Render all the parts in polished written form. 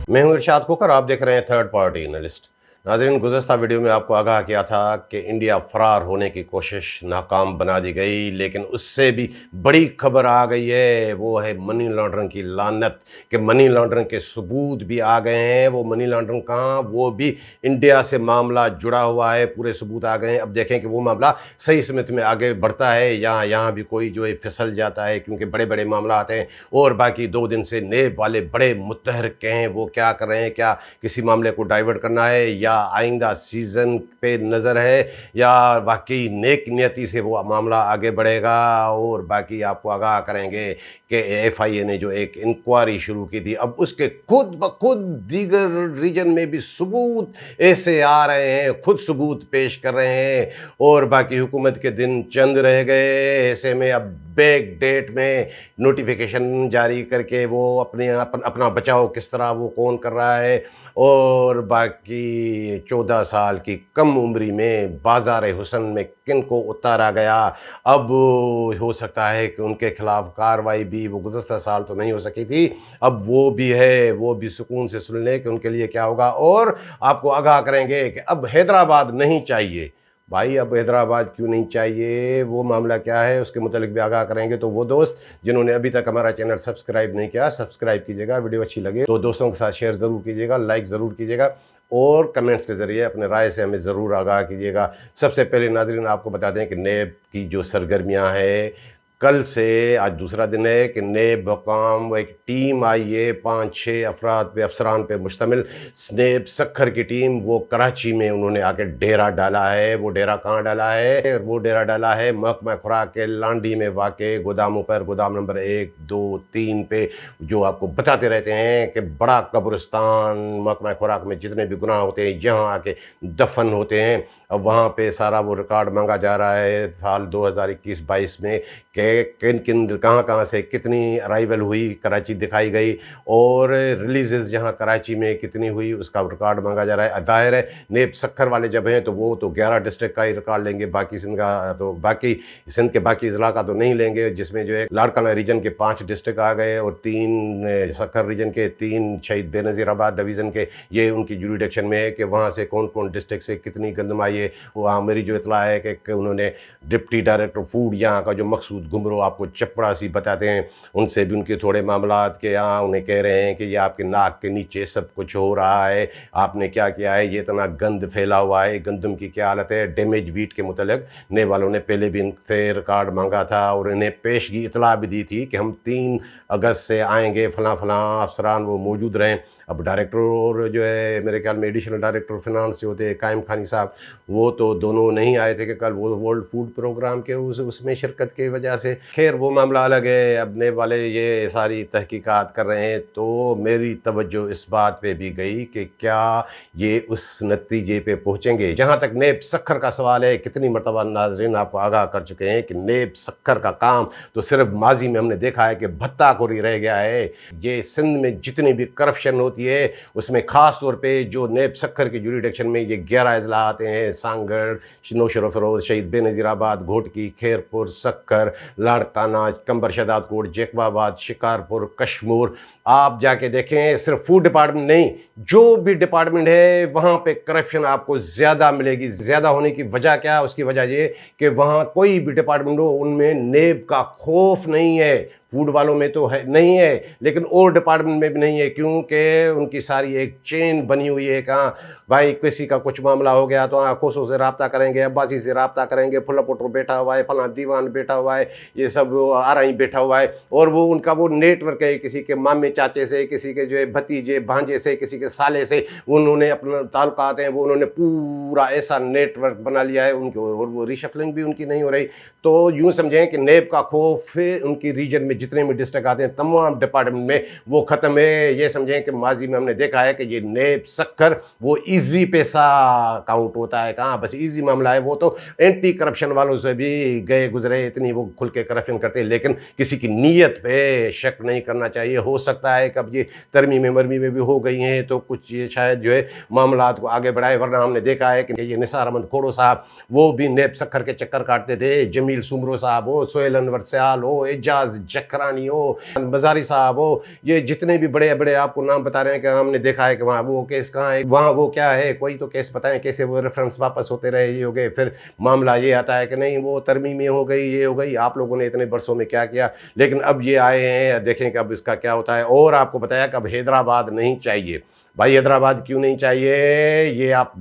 मैं हूं इरशाद खोकर, आप देख रहे हैं थर्ड पार्टी एनालिस्ट। नाज़रीन, गुज़श्ता वीडियो में आपको आगाह किया था कि इंडिया फ़रार होने की कोशिश नाकाम बना दी गई, लेकिन उससे भी बड़ी खबर आ गई है। वो है मनी लॉन्ड्रिंग की लानत, कि मनी लॉन्ड्रिंग के सबूत भी आ गए हैं। वो मनी लॉन्ड्रिंग कहाँ, वो भी इंडिया से मामला जुड़ा हुआ है, पूरे सबूत आ गए हैं। अब देखें कि वो मामला सही समेत में आगे बढ़ता है या यहाँ भी कोई जो है फिसल जाता है, क्योंकि बड़े बड़े मामला आते हैं। और बाकी 2 दिन से नेब वाले बड़े मुतहरक हैं, वो क्या कर रहे हैं, क्या किसी मामले को डाइवर्ट करना है या आइंदा सीज़न पे नज़र है, या वाकई नेक नियति से वो मामला आगे बढ़ेगा। और बाकी आपको आगाह करेंगे कि FIA ने जो एक इंक्वायरी शुरू की थी, अब उसके खुद ब खुद दीगर रीजन में भी सबूत ऐसे आ रहे हैं, खुद सबूत पेश कर रहे हैं। और बाकी हुकूमत के दिन चंद रह गए, ऐसे में अब बैक डेट में नोटिफिकेशन जारी करके वो अपना बचाव किस तरह वो कौन कर रहा है। और बाकी 14 साल की कम उम्री में बाज़ार हुस्न में किन को उतारा गया। अब हो सकता है कि उनके खिलाफ कार्रवाई भी, वो गुज़श्ता साल तो नहीं हो सकी थी, अब वो भी है, वो भी सुकून से सुन लें कि उनके लिए क्या होगा। और आपको आगाह करेंगे कि अब हैदराबाद नहीं चाहिए। भाई, अब हैदराबाद क्यों नहीं चाहिए, वो मामला क्या है, उसके मुतालिक भी आगाह करेंगे। तो वो दोस्त जिन्होंने अभी तक हमारा चैनल सब्सक्राइब नहीं किया, सब्सक्राइब कीजिएगा। वीडियो अच्छी लगे तो दोस्तों के साथ शेयर ज़रूर कीजिएगा, लाइक ज़रूर कीजिएगा, और कमेंट्स के ज़रिए अपने राय से हमें ज़रूर आगाह कीजिएगा। सबसे पहले नाज़रीन आपको बता दें कि नेब की जो सरगर्मियाँ हैं, कल से आज दूसरा दिन है कि नेब हुकाम एक टीम आई है, 5-6 अफराद पे, अफसरान पे मुश्तमिल नेब सक्खर की टीम, वो कराची में उन्होंने आके डेरा डाला है। वो डेरा कहाँ डाला है, वो डेरा डाला है महकमा खुराक के लांडी में वाक़े गोदामों पर, गोदाम नंबर 1, 2, 3 पे, जो आपको बताते रहते हैं कि बड़ा कब्रिस्तान महकमा खुराक में जितने भी गुनाह होते हैं यहाँ आके दफन होते हैं। अब वहाँ पे सारा वो रिकॉर्ड मांगा जा रहा है साल 2021-22 में कि किन किन कहाँ से कितनी अराइवल हुई, कराची दिखाई गई, और रिलीज़ जहाँ कराची में कितनी हुई, उसका रिकॉर्ड मांगा जा रहा है। ज़ाहिर है नेब सक्खर वाले जब हैं तो वो तो 11 डिस्ट्रिक्ट का ही रिकॉर्ड लेंगे, बाकी सिंध का तो बाकी सिंध के बाकी ज़िला का तो नहीं लेंगे, जिसमें जो है लाड़काना रीजन के 5 डिस्ट्रिक्ट आ गए, और 3 सक्खर रीजन के, 3 शहीद बेनज़ीराबाद डिवीज़न के, ये उनकी जुरिडिक्शन में है कि वहाँ से कौन कौन डिस्ट्रिक्ट से कितनी गंदम आई है। वहाँ मेरी जो इतला है कि उन्होंने डिप्टी डायरेक्टर फूड यहाँ का जो मकसूद घुमरो आपको चपड़ासी बताते हैं, उनसे भी उनके थोड़े मामलात के यहाँ उन्हें कह रहे हैं कि ये आपके नाक के नीचे सब कुछ हो रहा है, आपने क्या किया है, ये इतना गंद फैला हुआ है, गंदम की क्या हालत है। डैमेज वीट के मुतल्लिक ने वालों ने पहले भी इनसे रिकॉर्ड मांगा था और इन्हें पेशगी इतला भी दी थी कि हम 3 अगस्त से आएंगे, फलां अफसरान वो मौजूद रहें। अब डायरेक्टर और जो है मेरे ख्याल में एडिशनल डायरेक्टर फिनांस जो होते हैं कायम खानी साहब, वो तो दोनों नहीं आए थे कि कल वो वर्ल्ड फूड प्रोग्राम के उसमें शिरकत की वजह से। खैर वो मामला अलग है। अब नेब वाले ये सारी तहकीकात कर रहे हैं, तो मेरी तवज्जो इस बात पे भी गई कि क्या ये उस नतीजे पे पहुँचेंगे। जहाँ तक नेब सक्खर का सवाल है, कितनी मरतबा नाज़रीन आपको आगाह कर चुके हैं कि नेब सक्खर का काम तो सिर्फ माजी में हमने देखा है कि भत्ताखोरी रह गया है। ये सिंध में जितनी भी करप्शन होती है, उसमें ख़ास तौर पे जो नेब सक्खर की जुरिडिक्शन में ये 11 अजला आते हैं, सांगड़, नौशर फरोज, शहीद बेनज़ीराबाद, घोटकी, खैरपुर, सक्खर, लाड़काना, कंबर शदाद कोट, जैकबाबाद, शिकारपुर, कश्मीर, आप जाके देखें, सिर्फ फूड डिपार्टमेंट नहीं, जो भी डिपार्टमेंट है वहाँ पे करप्शन आपको ज़्यादा मिलेगी। ज़्यादा होने की वजह क्या है, उसकी वजह ये कि वहाँ कोई भी डिपार्टमेंट हो, उनमें नेब का खौफ नहीं है। फूड वालों में तो है, नहीं है, लेकिन और डिपार्टमेंट में भी नहीं है, क्योंकि उनकी सारी एक चेन बनी हुई है। कहाँ भाई किसी का कुछ मामला हो गया तो खोसों से रब्ता करेंगे, अब्बासी से रब्ता करेंगे, फुला पुटर बैठा हुआ है, फला दीवान बैठा हुआ है, ये सब आरआई बैठा हुआ है, और वो उनका वो नेटवर्क है, किसी के मामे चाचे से, किसी के जो है भतीजे भांजे से, किसी के साले से उन्होंने अपना ताल्लुकात हैं, वो उन्होंने पूरा ऐसा नेटवर्क बना लिया है उनके, और वो रिशफलिंग भी उनकी नहीं हो रही। तो यूँ समझें कि नेब का खौफ उनकी रीजन में जितने भी डिस्ट्रिक्ट आते हैं तमाम डिपार्टमेंट में वो ख़त्म है। ये समझें कि माजी में हमने देखा है कि ये नेब सक्कर वो ईजी पैसा काउंट होता है, कहाँ बस ईजी मामला है। वो तो एंटी करप्शन वालों से भी गए गुजरे, इतनी वो खुल के करप्शन करते हैं, लेकिन किसी की नीयत पे शक नहीं करना चाहिए। हो सकता है कि अब ये तरमीमें मरमीमें भी हो गई हैं तो कुछ ये शायद जो है मामला को आगे बढ़ाए, वरना हमने देखा है कि ये निसार अहमद खोड़ो साहब वो भी नेब सक्कर के चक्कर काटते थे। जमील सुमरो साहब हो, सोहेल अनवर सयाल हो, एजाज जखरानी हो, मजारी साहब हो, ये जितने भी बड़े बड़े आपको नाम बता रहे हैं कि हमने देखा है कि वहाँ वो केस कहाँ है, वहाँ वो क्या है, कोई तो केस बताएं कैसे वो रेफरेंस वापस होते रहे, ये हो गए, फिर मामला ये आता है कि नहीं वो तरमीमें हो गई, ये हो गई, आप लोगों ने इतने बरसों में क्या किया। लेकिन अब ये आए हैं, देखें कि अब इसका क्या होता है। और आपको बताया कि अब हैदराबाद नहीं चाहिए। भाई हैदराबाद क्यों नहीं चाहिए, ये आप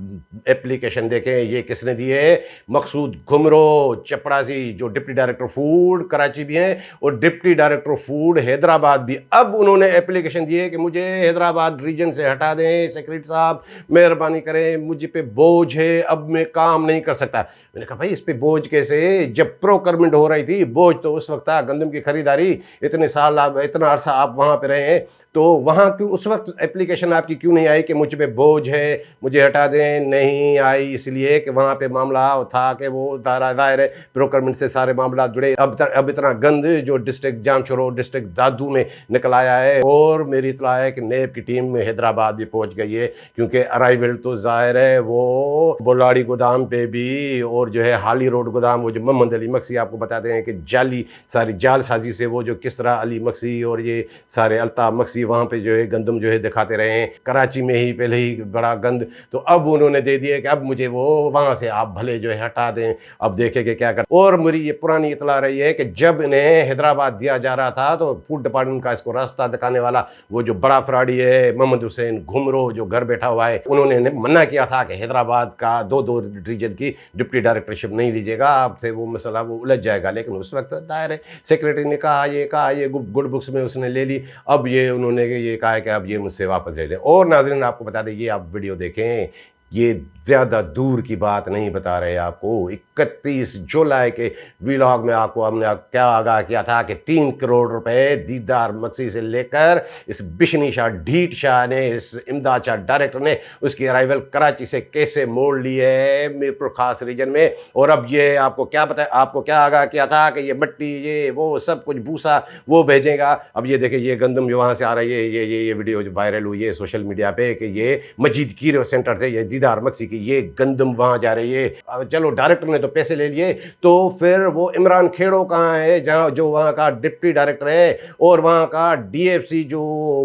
एप्लीकेशन देखें, ये किसने दी है, मकसूद घुमरो चपड़ासी जो डिप्टी डायरेक्टर फूड कराची भी हैं और डिप्टी डायरेक्टर फूड हैदराबाद भी। अब उन्होंने एप्लीकेशन दी है कि मुझे हैदराबाद रीजन से हटा दें, सेक्रेटरी साहब मेहरबानी करें, मुझे पे बोझ है, अब मैं काम नहीं कर सकता। मैंने कहा भाई इस पे बोझ कैसे, जब प्रोक्योरमेंट हो रही थी बोझ तो उस वक्त था, गंदम की खरीदारी, इतने साल आप इतना अरसा आप वहाँ पे रहे हैं, तो वहाँ क्यों उस वक्त एप्लीकेशन आपकी क्यों नहीं आई कि मुझ पे बोझ है, मुझे हटा दें। नहीं आई इसलिए कि वहाँ पे मामला था कि वो दायर है प्रोक्योरमेंट से सारे मामला जुड़े। अब इतना गंद जो डिस्ट्रिक्ट जामशोरो डिस्ट्रिक्ट दादू में निकल आया है। और मेरी इतला है कि नेब की टीम में हैदराबाद भी पहुँच गई है, क्योंकि अराइवल तो ज़ाहिर है वो बुलाड़ी गोदाम पे भी और जो है हाली रोड गोदाम, वो जो मोहम्मद अली मक्सी आपको बताते हैं कि जाली सारी जालसाजी से वो जो किस तरह अली मक्सी और ये सारे अल्ताफ़ मक्सी वहाँ पे जो है गंदम जो है दिखाते रहे हैं। कराची में ही पहले ही बड़ा गंद, तो अब उन्होंने दे दिया कि अब मुझे वो वहाँ से आप भले जो है हटा दें, अब देखें कि क्या कर। और मेरी ये पुरानी इतला रही है कि जब इन्हें हैदराबाद दिया जा रहा था तो फूड डिपार्टमेंट का इसको रास्ता दिखाने वाला वो जो बड़ा फ्राडी है मोहम्मद हुसैन घुमरो जो घर बैठा हुआ है, उन्होंने मना किया था कि हैदराबाद का दो रीजन की डिप्टी डायरेक्टरशिप नहीं लीजिएगा, आपसे वो मसला वो उलझ जाएगा। लेकिन उस वक्त दायर है सेक्रेटरी ने कहा ये गुड बुक्स में उसने ले ली। अब ये उन्होंने ये कहा है कि अब ये मुझसे वापस ले लें। और नाज़रीन आपको बता दें, ये आप वीडियो देखें, ये ज़्यादा दूर की बात नहीं बता रहे आपको। 31 जुलाई के व्लॉग में आपको हमने क्या आगाह किया था कि 3 करोड़ रुपए दीदार मक्सी से लेकर इस बिशनी शाह ढीठ शाह ने, इस इमदाद शाह डायरेक्टर ने उसकी अराइवल कराची से कैसे मोड़ ली है मीरपुर खास रीजन में। और अब ये आपको क्या पता है, आपको क्या आगाह किया था कि ये मट्टी ये वो सब कुछ भूसा वो भेजेगा। अब ये देखिए ये गंदम जो वहाँ से आ रही है, ये वीडियो जो वायरल हुई है सोशल मीडिया पे कि ये मजीद कीरो सेंटर से ये दीदार मक्सी की ये गंदम वहाँ जा रही है। चलो डायरेक्टर ने तो पैसे ले लिए, तो फिर वो इमरान खेड़ो कहाँ है जहाँ जो वहाँ का डिप्टी डायरेक्टर है, और वहाँ का डीएफसी जो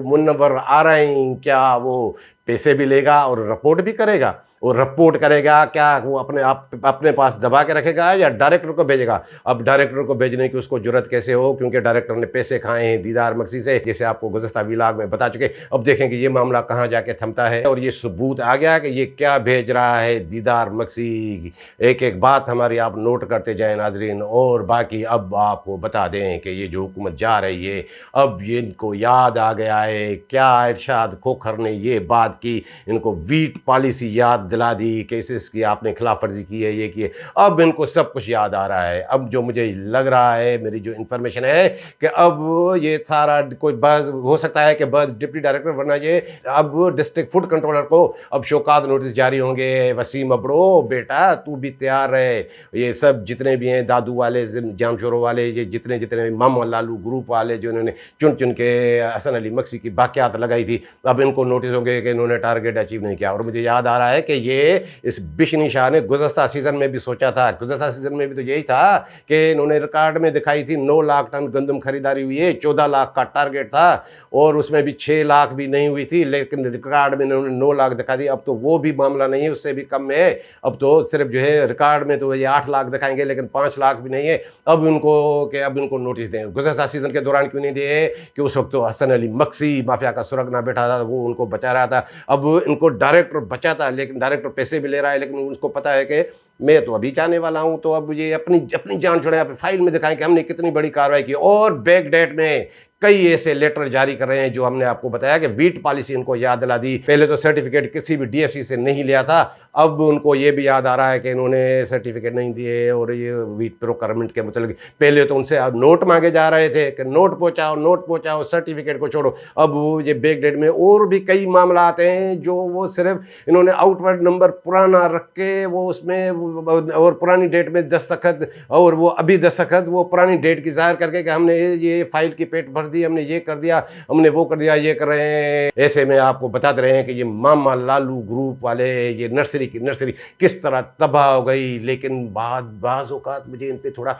मुनव्वर आरई, क्या वो पैसे भी लेगा और रिपोर्ट भी करेगा? और रिपोर्ट करेगा क्या वो अपने पास दबा के रखेगा या डायरेक्टर को भेजेगा? अब डायरेक्टर को भेजने की उसको जरूरत कैसे हो, क्योंकि डायरेक्टर ने पैसे खाए हैं दीदार मक्सी से, जैसे आपको गुज़श्ता व्लॉग में बता चुके। अब देखेंगे ये मामला कहाँ जाके थमता है और ये सबूत आ गया कि ये क्या भेज रहा है दीदार मक्सी। एक एक बात हमारी आप नोट करते जाएं नाजरीन। और बाकी अब आपको बता दें कि ये जो हुकूमत जा रही है, अब ये इनको याद आ गया है क्या इरशाद खोखर ने ये बात की, इनको वीट पॉलिसी याद दिला दी, केसेस की आपने खिलाफ वर्जी की है, ये की है। अब इनको सब कुछ याद आ रहा है। अब जो मुझे लग रहा है, मेरी जो इन्फॉर्मेशन है कि अब ये सारा कोई बस हो सकता है कि बस डिप्टी डायरेक्टर, वरना ये अब डिस्ट्रिक्ट फूड कंट्रोलर को अब शोकात नोटिस जारी होंगे। वसीम अबड़ो बेटा तू भी तैयार रहे, ये सब जितने भी हैं दादू वाले, जामशोरो वाले, ये जितने जितने मामा लालू ग्रुप वाले जो इन्होंने चुन चुन के हसन अली मक्सी की बाकियात लगाई थी, अब इनको नोटिस होंगे कि इन्होंने टारगेट अचीव नहीं किया। और मुझे याद आ रहा है कि ये इस बिशनी शाह ने गुज़श्ता सीज़न में भी सोचा था, गुज़श्ता सीज़न में भी तो यही था कि इन्होंने रिकॉर्ड में दिखाई थी 9 लाख टन गंदम खरीदारी हुई है, 14 लाख का टारगेट था और उसमें भी 6 लाख भी नहीं हुई थी, लेकिन रिकॉर्ड में इन्होंने 9 लाख दिखा दी। अब तो वो भी मामला नहीं है, उससे भी कम है। अब तो सिर्फ जो है रिकॉर्ड में तो ये 8 लाख दिखाएंगे, लेकिन 5 लाख भी नहीं है। अब इनको नोटिस दें। गुज़श्ता सीज़न के दौरान क्यों नहीं दिए कि उस वक्त तो हसन अली मक्सी माफिया का सुरगना बैठा था, वो उनको बचा रहा था। अब इनको डायरेक्टर बचाता, लेकिन डायरेक्टर पैसे भी ले रहा है, लेकिन उसको पता है कि मैं तो अभी जाने वाला हूं, तो अब ये अपनी जान छोड़े, यहाँ पे फाइल में दिखाएं कि हमने कितनी बड़ी कार्रवाई की। और बैक डेट में कई ऐसे लेटर जारी कर रहे हैं जो हमने आपको बताया कि वीट पॉलिसी इनको याद दिला दी। पहले तो सर्टिफिकेट किसी भी डीएफसी से नहीं लिया था, अब उनको ये भी याद आ रहा है कि इन्होंने सर्टिफिकेट नहीं दिए और ये वीट प्रोक्योरमेंट के मतलब पहले तो उनसे नोट मांगे जा रहे थे कि नोट पहुँचाओ, सर्टिफिकेट को छोड़ो। अब वो ये बैक डेट में और भी कई मामला आते हैं जो वो सिर्फ इन्होंने आउटवर्ड नंबर पुराना रख के वो उसमें और पुरानी डेट में दस्तखत और वो अभी दस्तखत वो पुरानी डेट की ज़ाहिर करके कि हमने ये फाइल की पेट भर दी, हमने ये कर दिया, हमने वो कर दिया, ये कर रहे हैं। ऐसे में आपको बताते रहे हैं कि ये मामा लालू ग्रुप वाले ये नर्सरी किस तरह तबाह हो गई। लेकिन बाज़ औक़ात मुझे इन पे थोड़ा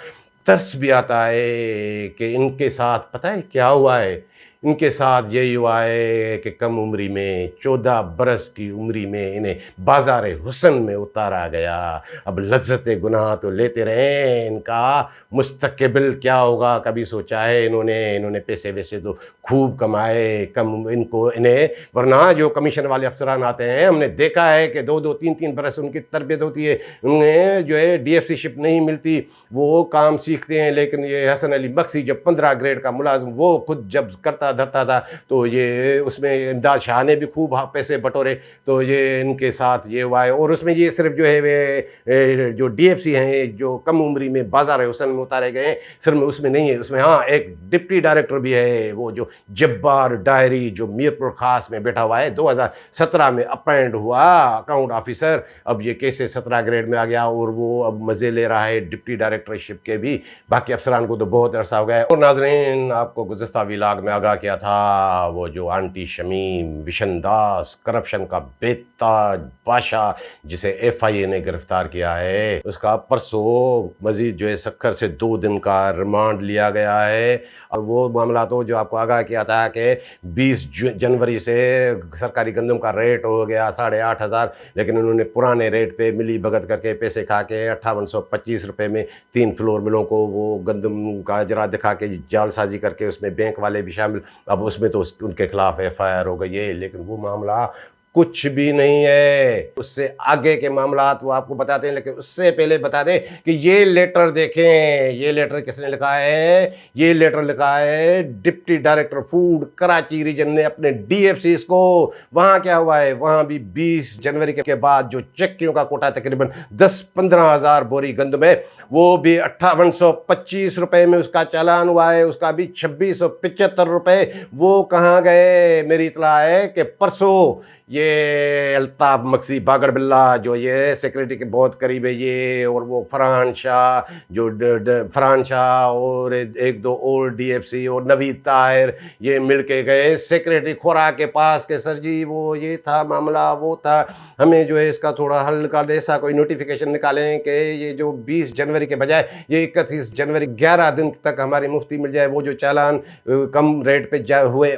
तरस भी आता है कि इनके साथ पता है क्या हुआ है। इनके साथ यही हुआ है कि कम उम्री में 14 बरस की उम्री में इन्हें बाज़ार हुस्न में उतारा गया। अब लज्जत गुनाह तो लेते रहे, इनका मुस्तक़बिल क्या होगा कभी सोचा है इन्होंने पैसे वैसे तो खूब कमाए इन्हें, वरना जो कमीशन वाले अफसरान आते हैं हमने देखा है कि 2-2 3-3 बरस उनकी तरबियत होती है, उन्हें जो है DFC शिप नहीं मिलती, वो काम सीखते हैं। लेकिन ये हसन अली बख्शी जब 15 ग्रेड का मुलाजिम वो खुद जब करता धरता था तो ये उसमें इमदाद शाह ने भी खूब पैसे बटोरे, तो ये इनके साथ ये हुआ है। और उसमें ये सिर्फ जो है वे जो DFC हैं जो कम उम्री में बाज़ार हुस्न में उतारे गए हैं सिर्फ उसमें नहीं है, उसमें हाँ एक डिप्टी डायरेक्टर भी है, वो जो जब्बार डायरी जो मीरपुर खास में बैठा हुआ है, 2017 में अपॉइंट हुआ अकाउंट ऑफिसर, अब ये कैसे 17 ग्रेड में आ गया और वो अब मज़े ले रहा है डिप्टी डायरेक्टरशिप के भी। बाकी अफसरान को तो बहुत अरसा हो गया है। और नाज़रीन आपको गुज़श्ता व्लॉग में आगाह किया था वो जो आंटी शमीम विशन दास करप्शन का बेताज बादशाह जिसे FIA ने गिरफ्तार किया है, उसका परसों मजीद जो है सक्खर से 2 दिन का रिमांड लिया गया है। और वो मामला तो जो आपको आगाह किया था कि 20 जनवरी से सरकारी गंदम का रेट हो गया 8,500, लेकिन उन्होंने पुराने रेट पे मिली भगत करके पैसे खा के 5825 रुपये में 3 फ्लोर मिलों को वो गंदम का अजरा दिखा के जालसाजी करके उसमें बैंक वाले भी शामिल, अब उसमें तो उनके खिलाफ FIR हो गई है। लेकिन वो मामला कुछ भी नहीं है, उससे आगे के मामला वो आपको बताते हैं। लेकिन उससे पहले बता दें कि ये लेटर देखें, ये लेटर किसने लिखा है, ये लेटर लिखा है deputy director food Karachi region ने अपने DFCs को। वहाँ क्या हुआ है, वहाँ भी 20 जनवरी के बाद जो चक्कियों का कोटा तकरीबन 10-15 हज़ार बोरी गंदम है, वो भी 5825 रुपये में उसका चालान हुआ है, उसका भी 2675 रुपये वो कहाँ गए। मेरी इतला है कि परसों ये अल्ताफ मक्सी बागड़ बिल्ला जो ये सेक्रेटरी के बहुत करीब है ये, और वो फरहान शाह जो फरहान शाह और 1-2 और DFC और नवीद ताहिर ये मिल के गए सेक्रेटरी खुरा के पास के सर जी वो ये था मामला वो था, हमें जो है इसका थोड़ा हल निकाल दे, ऐसा कोई नोटिफिकेशन निकालें कि ये जो 20 जनवरी के बजाय ये 31 जनवरी 11 दिन तक हमारी मुफ्ती मिल जाए, वो जो चालान कम रेट पे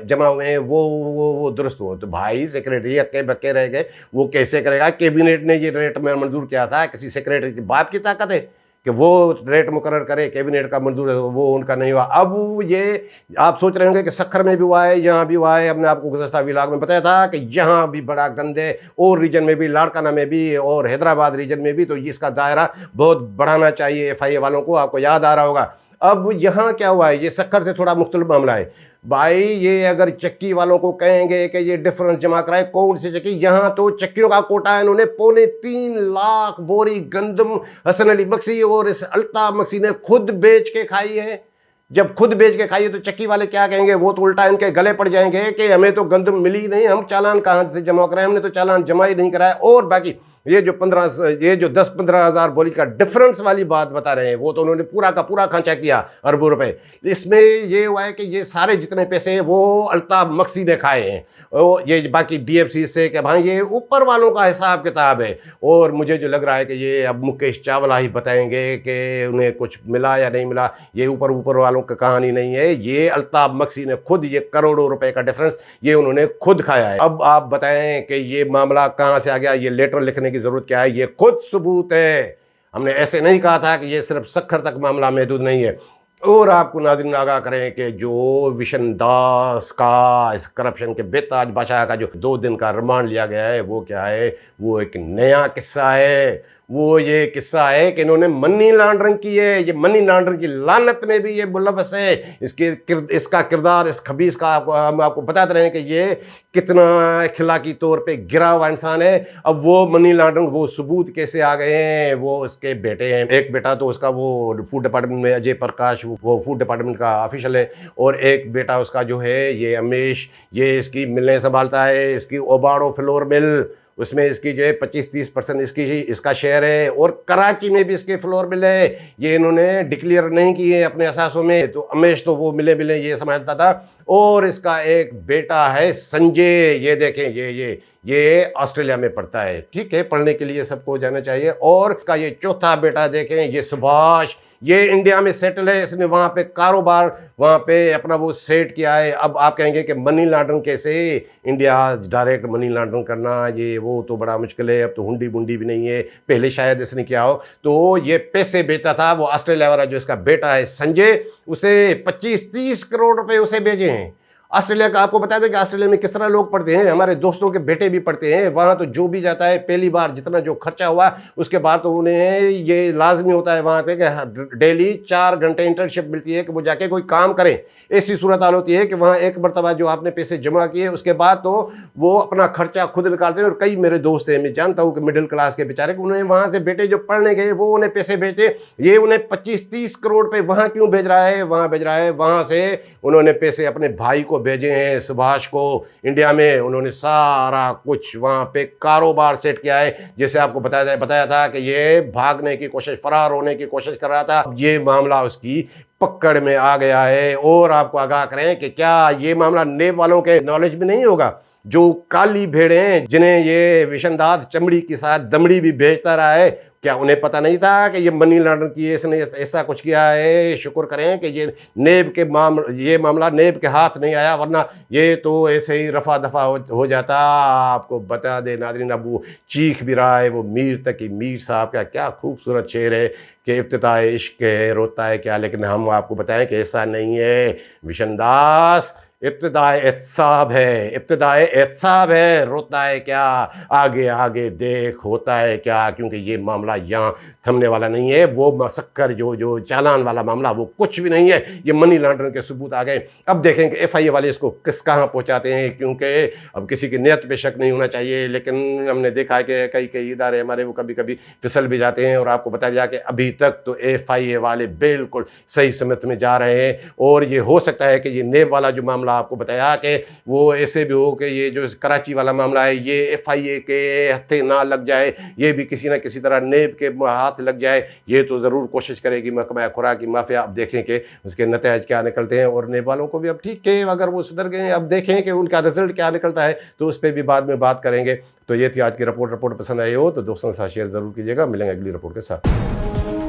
जमा हुए हैं वो दुरुस्त हो। तो भाई सेक्रेटरी हक्के बक्के रह गए, वो कैसे करेगा। कैबिनेट ने ये रेट में मंजूर किया था, किसी सेक्रेटरी की बाप की ताकत है कि वो रेट मुकर्रर करे, कैबिनेट का मंजूर है, वो उनका नहीं हुआ। अब ये आप सोच रहे होंगे कि सक्खर में भी हुआ है, यहाँ भी हुआ है। हमने आपको गुज़श्ता व्लॉग में बताया था कि यहाँ भी बड़ा गंद है, और रीजन में भी, लाड़काना में भी और हैदराबाद रीजन में भी, तो इसका दायरा बहुत बढ़ाना चाहिए FIA वालों को, आपको याद आ रहा होगा। अब यहाँ क्या हुआ है, ये सक्खर से थोड़ा मुख्तलिफ मामला है भाई। ये अगर चक्की वालों को कहेंगे कि ये डिफरेंस जमा कराए, कौन सी चक्की, यहाँ तो चक्कियों का कोटा है, इन्होंने 3.25 लाख बोरी गंदम हसन अली बख्शी और इस अल्ताफ मक्सी ने खुद बेच के खाई है। जब खुद बेच के खाइए तो चक्की वाले क्या कहेंगे, वो तो उल्टा इनके गले पड़ जाएंगे कि हमें तो गंदम मिली नहीं, हम चालान कहाँ से जमा कराए, हमने तो चालान जमा ही नहीं कराया। और बाकी ये जो 10-15 हज़ार बोरी का डिफरेंस वाली बात बता रहे हैं, वो तो उन्होंने पूरा का पूरा खांचा किया अरबों रुपए। इसमें ये हुआ है कि ये सारे जितने पैसे हैं वो अल्ताफ मक्सी ने खाए हैं, ये बाकी DFC से कि भाई ये ऊपर वालों का हिसाब किताब है। और मुझे जो लग रहा है कि ये अब मुकेश चावला ही बताएंगे कि उन्हें कुछ मिला या नहीं मिला, ये ऊपर वालों की कहानी नहीं है। ये अल्ताफ मक्सी ने खुद ये करोड़ों रुपए का डिफरेंस ये उन्होंने खुद खाया है। अब आप बताएं कि ये मामला कहाँ से आ गया, ये लेटर लिखने की जरूरत क्या है, ये खुद सबूत है। हमने ऐसे नहीं कहा था कि ये सिर्फ सक्खर तक मामला महदूद नहीं है। और आपको नाज़रीन आगाह करें कि जो विशन दास का इस करप्शन के बेताज बादशाह का जो 2 दिन का रिमांड लिया गया है वो क्या है, वो एक नया किस्सा है। वो ये किस्सा है कि इन्होंने मनी लॉन्ड्रिंग की है। ये मनी लॉन्ड्रिंग की लानत में भी ये मुलव्वस है। इसका किरदार, इस खबीस का हम आपको बताते रहे कि ये कितना अखलाकी तौर पे गिरा हुआ इंसान है। अब वो मनी लॉन्ड्रिंग, वो सबूत कैसे आ गए हैं, वो उसके बेटे हैं। एक बेटा तो उसका वो फूड डिपार्टमेंट में अजय प्रकाश, वो फूड डिपार्टमेंट का ऑफिशियल है, और एक बेटा उसका जो है ये अमेश, ये इसकी मिलें संभालता है, इसकी ओबाड़ो फ्लोर मिल, उसमें इसकी जो है 25-30% इसका शेयर है, और कराची में भी इसके फ्लोर मिल है। ये इन्होंने डिक्लेयर नहीं किए अपने असासों में, तो अमेश तो वो मिले ये समझता था। और इसका एक बेटा है संजय, ये देखें, ये ऑस्ट्रेलिया में पढ़ता है। ठीक है, पढ़ने के लिए सबको जाना चाहिए। और इसका ये चौथा बेटा देखें, ये सुभाष, ये इंडिया में सेटल है। इसने वहाँ पे कारोबार, वहाँ पे अपना वो सेट किया है। अब आप कहेंगे कि मनी लॉन्ड्रिंग कैसे, इंडिया डायरेक्ट मनी लॉन्ड्रिंग करना ये वो तो बड़ा मुश्किल है। अब तो हुंडी बुंडी भी नहीं है, पहले शायद इसने किया हो। तो ये पैसे बेचता था, वो ऑस्ट्रेलिया वाला जो इसका बेटा है संजय, उसे 25-30 करोड़ रुपए उसे भेजे हैं ऑस्ट्रेलिया का। आपको बता दें कि ऑस्ट्रेलिया में किस तरह लोग पढ़ते हैं, हमारे दोस्तों के बेटे भी पढ़ते हैं वहाँ। तो जो भी जाता है पहली बार जितना जो खर्चा हुआ, उसके बाद तो उन्हें ये लाजमी होता है वहाँ पे कि डेली 4 घंटे इंटर्नशिप मिलती है कि वो जाके कोई काम करें। ऐसी सूरत हाल होती है कि वहाँ एक मरतबा जो आपने पैसे जमा किए, उसके बाद तो वो अपना खर्चा खुद निकालते हैं। और कई मेरे दोस्त हैं, मैं जानता हूँ कि मिडिल क्लास के बेचारे, उन्हें वहाँ से बेटे जो पढ़ने गए वो उन्हें पैसे भेजते। ये उन्हें 25-30 करोड़ पे वहाँ क्यों भेज रहा है, वहाँ भेज रहा है, वहाँ से उन्होंने पैसे अपने भाई को भेजे हैं, सुभाष को। इंडिया में उन्होंने सारा कुछ वहाँ पे कारोबार सेट किया है। जैसे आपको बताया था कि ये भागने की कोशिश, फरार होने की कोशिश कर रहा था। अब ये मामला उसकी पकड़ में आ गया है। और आपको आगाह करें कि क्या ये मामला नेब वालों के नॉलेज में नहीं होगा, जो काली भेड़ें हैं जिन्हें ये विशनदाद चमड़ी के साथ दमड़ी भी भेजता रहा है, क्या उन्हें पता नहीं था कि ये मनी लॉन्ड्रिंग की इसने ऐसा कुछ किया है? शुक्र करें कि ये मामला नेब के हाथ नहीं आया, वरना ये तो ऐसे ही रफा दफा हो जाता। आपको बता दे नाज़रीन, अब वो चीख भी रहा है, वो मीर तकी मीर साहब का क्या खूबसूरत शेर है कि इब्तिदाए इश्क है रोता है क्या। लेकिन हम आपको बताएं कि ऐसा नहीं है विशनदास, इब्तिदाए एहतसाब है, इब्तिदाए एहतसाब है, रोता है क्या, आगे आगे देख होता है क्या। क्योंकि ये मामला यहाँ थमने वाला नहीं है। वो मसक्कर जो चालान वाला मामला, वो कुछ भी नहीं है। ये मनी लॉन्ड्रिंग के सबूत आ गए। अब देखें कि FIA वाले इसको कहाँ पहुँचाते हैं, क्योंकि अब किसी की नीयत पे शक नहीं होना चाहिए। लेकिन हमने देखा है कि कई इदारे हमारे वो कभी कभी फिसल भी जाते हैं। और आपको बताया जाए कि अभी तक तो FIA वाले बिल्कुल सही समत में जा रहे हैं। और ये हो सकता है कि ये नेब वाला जो मामला आपको बताया कि वो ऐसे भी हो कि ये जो कराची वाला मामला है, ये FIA के हत्थे ना लग जाए, ये भी किसी ना किसी तरह नेब के हाथ लग जाए। ये तो ज़रूर कोशिश करेगी महकमा खुराक की माफिया। अब देखें कि उसके नतीजे क्या निकलते हैं। और नेब वालों को भी अब ठीक है, अगर वो सुधर गए, अब देखें कि उनका रिजल्ट क्या निकलता है, तो उस पर भी बाद में बात करेंगे। तो ये थी आज की रिपोर्ट पसंद आई हो तो दोस्तों के साथ शेयर ज़रूर कीजिएगा। मिलेंगे अगली रिपोर्ट के साथ।